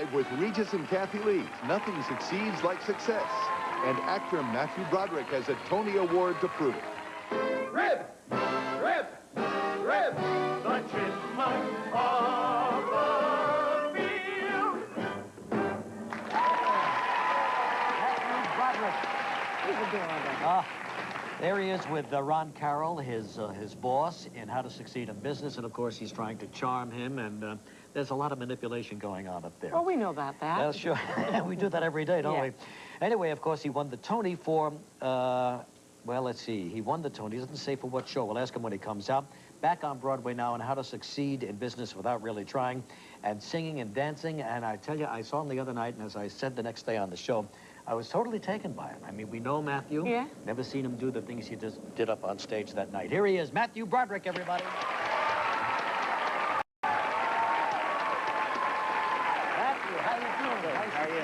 live with Regis and Kathie Lee. Nothing succeeds like success. And actor Matthew Broderick has a Tony Award to prove it. Rib! Rib! Rib! The chipmunk of the field! Matthew Broderick. He's adorable. There he is with Ron Carroll, his boss, in How to Succeed in Business. And, of course, he's trying to charm him. And there's a lot of manipulation going on up there. Well, we know about that. Well, sure. We do that every day, don't we? Anyway, of course, he won the Tony for, well, let's see. He won the Tony. He doesn't say for what show. We'll ask him when he comes out. Back on Broadway now on How to Succeed in Business Without Really Trying, and singing and dancing. And I tell you, I saw him the other night, and as I said the next day on the show, I was totally taken by him. I mean, we know Matthew. Yeah. Never seen him do the things he just did up on stage that night. Here he is, Matthew Broderick, everybody. Matthew, how you doing? How are you?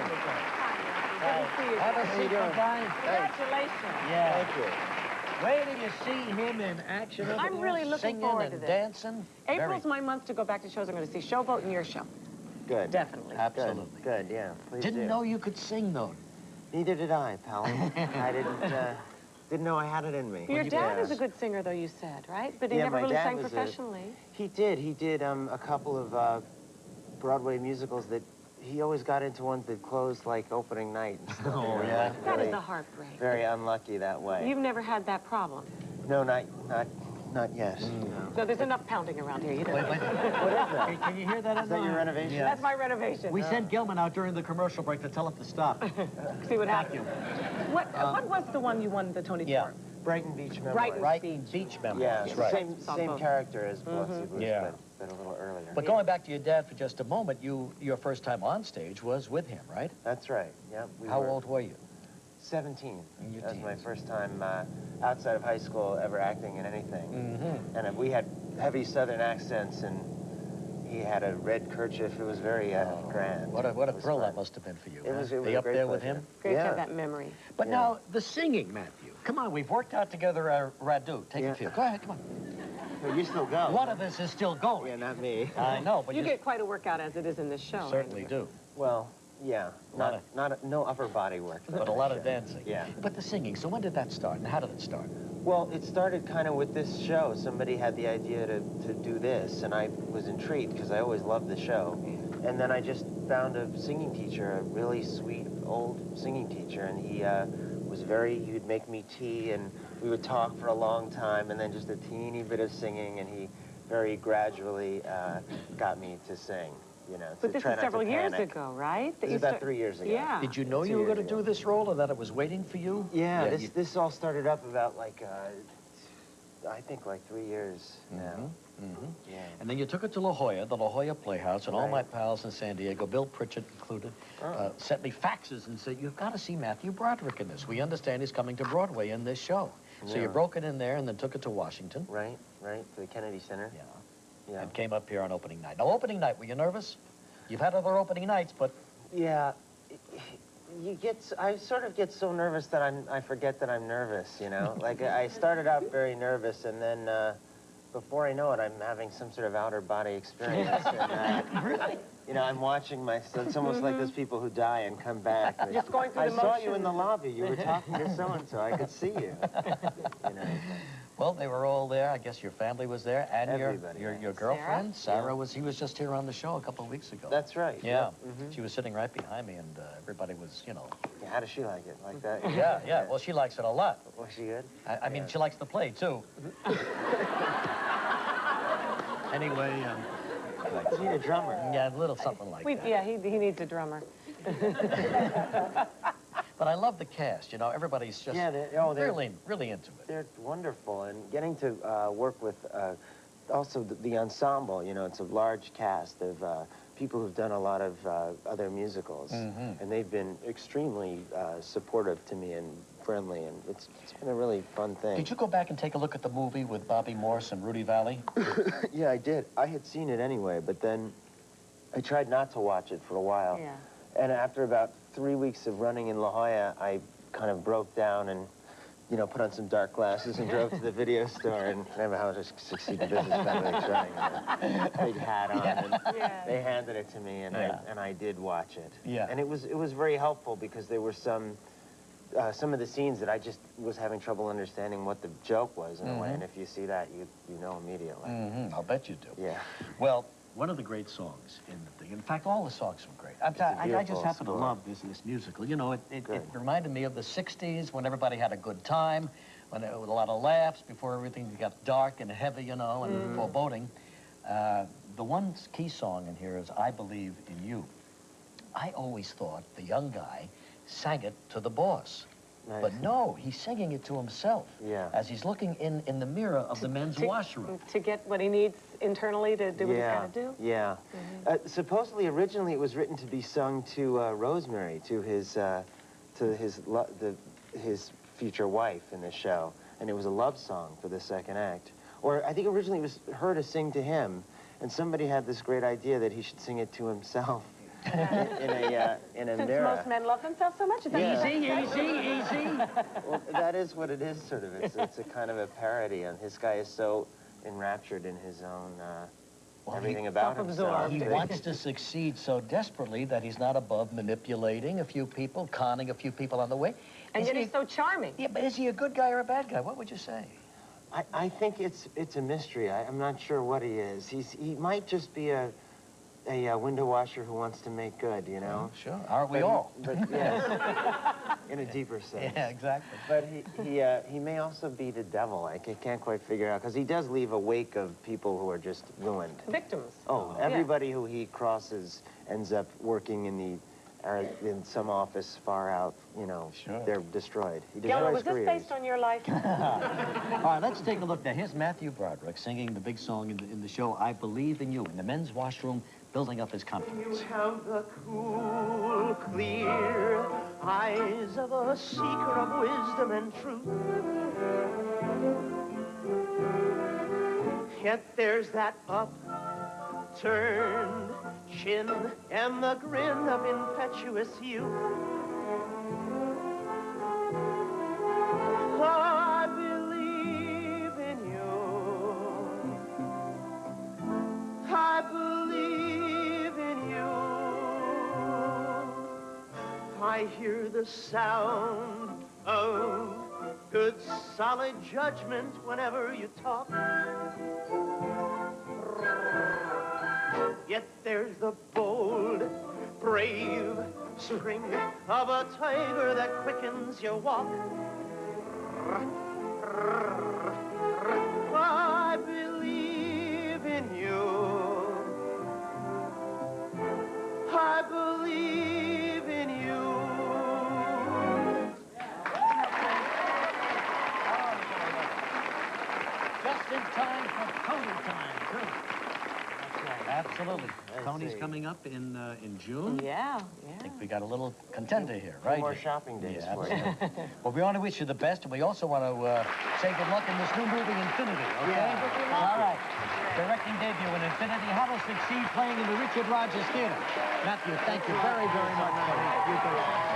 Good to see you. Have a seat, Brian. Congratulations. Yeah. Thank you. Wait till you see him in action. I'm really looking forward to this. Singing and dancing. April's my month to go back to shows. I'm going to see Showboat and your show. Good. Definitely. Absolutely. Good, yeah. Please Didn't know you could sing, though. Neither did I, pal. I didn't know I had it in me. Your dad is a good singer, though, you said, right? But he Yeah, never my really dad sang was professionally. He did a couple of Broadway musicals that he always got into ones that closed like opening night and stuff. Oh, yeah. That is a heartbreak. Very unlucky that way. You've never had that problem. No, not yet. No. So there's enough pounding around here. You know. Wait. What is that? Can you hear that? Is that your renovation? Yeah. That's my renovation. We sent Gilman out during the commercial break to tell him to stop. See what Thank happens. you. What was the one you won the Tony for? Brighton Beach Memoirs. Brighton Beach Memoirs. Yeah, That's right. same character as Biloxi Bruce, Yeah. but a little earlier. But going back to your dad for just a moment, your first time on stage was with him, right? That's right, yeah. How old were you? 17. In your That was my teens. first time outside of high school ever acting in anything. Mm-hmm. And we had heavy Southern accents, and he had a red kerchief. It was very grand. What a It was thrill fun. that must have been for you. It was, huh? it was Be a up great there with pleasure. him? Great to Yeah. have that memory. But Yeah. now, the singing, Matthew. Come on, we've worked out together Radu. Take Yeah. a few. Go ahead, come on. But you still go. One of us is still going. Yeah, not me. I know, but You get quite a workout as it is in this show. certainly do. Well, yeah. No upper body work. But a lot of dancing. Yeah. But the singing, so when did that start, and how did it start? Well, it started kind of with this show. Somebody had the idea to do this, and I was intrigued because I always loved the show. And then I just found a singing teacher, a really sweet old singing teacher, and he would make me tea, and we would talk for a long time, and then just a teeny bit of singing, and he very gradually got me to sing, you know. But this is several years ago, right? This is about 3 years ago. Yeah. Did you know 2 you were years going to ago. do this role, or that it was waiting for you? Yeah, you- this all started up about like, I think like 3 years now. Yeah. And then you took it to La Jolla, the La Jolla Playhouse, and all Right. my pals in San Diego, Bill Pritchett included, sent me faxes and said, you've got to see Matthew Broderick in this. We understand he's coming to Broadway in this show. So you Yeah. broke it in there and then took it to Washington. Right, to the Kennedy Center. Yeah. Yeah. And came up here on opening night. Now, opening night, were you nervous? You've had other opening nights, but... Yeah, I sort of get so nervous that I forget that I'm nervous, you know? Like, I started out very nervous, and then before I know it, I'm having some sort of outer body experience. And, Really? you know, I'm watching myself. It's almost like those people who die and come back. Just going through I the saw you in motions. the lobby. You were talking to so-and-so. I could see you. You know? Well, they were all there. I guess your family was there, and Everybody your was. girlfriend, Sarah, Yeah. he was just here on the show a couple of weeks ago. That's right. Yeah. Mhm. She was sitting right behind me, and everybody was, you know... Yeah, how does she like it? Like that? Yeah. Well, she likes it a lot. Was she good? I mean, she likes to play, too. Anyway, You need a drummer. yeah, a little something like that. Yeah, he needs a drummer. But I love the cast, you know, everybody's just really into it. They're wonderful, and getting to work with also the ensemble, you know, it's a large cast of people who've done a lot of other musicals, and they've been extremely supportive to me and friendly, and it's been a really fun thing. Did you go back and take a look at the movie with Bobby Morse and Rudy Valley? Yeah, I did. I had seen it anyway, but then I tried not to watch it for a while. Yeah. And after about 3 weeks of running in La Jolla, I kind of broke down and you know, put on some dark glasses and drove to the video store and remember how to succeed in business without really trying. Big hat on, and they handed it to me, and I did watch it. Yeah. And it was very helpful because there were some of the scenes that I just was having trouble understanding what the joke was in a way, and if you see that, you know immediately. I'll bet you do. Yeah. Well, one of the great songs in the thing. In fact, all the songs were great. I just happen to love this musical. You know, it reminded me of the 60s when everybody had a good time, when there was a lot of laughs before everything got dark and heavy, you know, and foreboding. The one key song in here is I Believe in You. I always thought the young guy sang it to the boss. Nice. But no, he's singing it to himself. Yeah. As he's looking in the mirror of the men's washroom. To get what he needs internally to do what he's got to do? Yeah. Supposedly, originally, it was written to be sung to Rosemary, to his future wife in the show, and it was a love song for the second act. Or I think originally it was her to sing to him, and somebody had this great idea that he should sing it to himself. in a Since mirror. most men love themselves so much, it's Easy. Well, that is what it is, sort of. It's a kind of a parody, and this guy is so enraptured in his own everything about himself. He wants to succeed so desperately that he's not above manipulating a few people, conning a few people on the way. And yet he's so charming. Yeah, but is he a good guy or a bad guy? What would you say? I think it's a mystery. I'm not sure what he is. He might just be a window washer who wants to make good, you know? Sure. Aren't we all? But yes, in a deeper sense. Yeah, exactly. But he may also be the devil. I can't quite figure out, because he does leave a wake of people who are just ruined. Victims. Oh, everybody who he crosses ends up working in some office far out, you know. Sure. They're destroyed. He destroys Yellow, was this careers. based on your life? All right, let's take a look now. Here's Matthew Broderick singing the big song in the show, I Believe in You, in the men's washroom, building up his confidence. You have the cool, clear eyes of a seeker of wisdom and truth. Yet there's that upturned chin and the grin of impetuous youth. I believe in you. I believe in you. I hear the sound of good, solid judgment whenever you talk. Yet there's the bold, brave spring of a tiger that quickens your walk. I believe in you. I believe in you. Just in time for Tony time, too. Absolutely. Tony's coming up in June. Yeah. I think we got a little contender here, right? More shopping days for you. Well, we want to wish you the best, and we also want to say good luck in this new movie, Infinity, okay? Yeah. All right. Directing debut in Infinity, How to Succeed, playing in the Richard Rogers Theater. Matthew, thank you very, very much.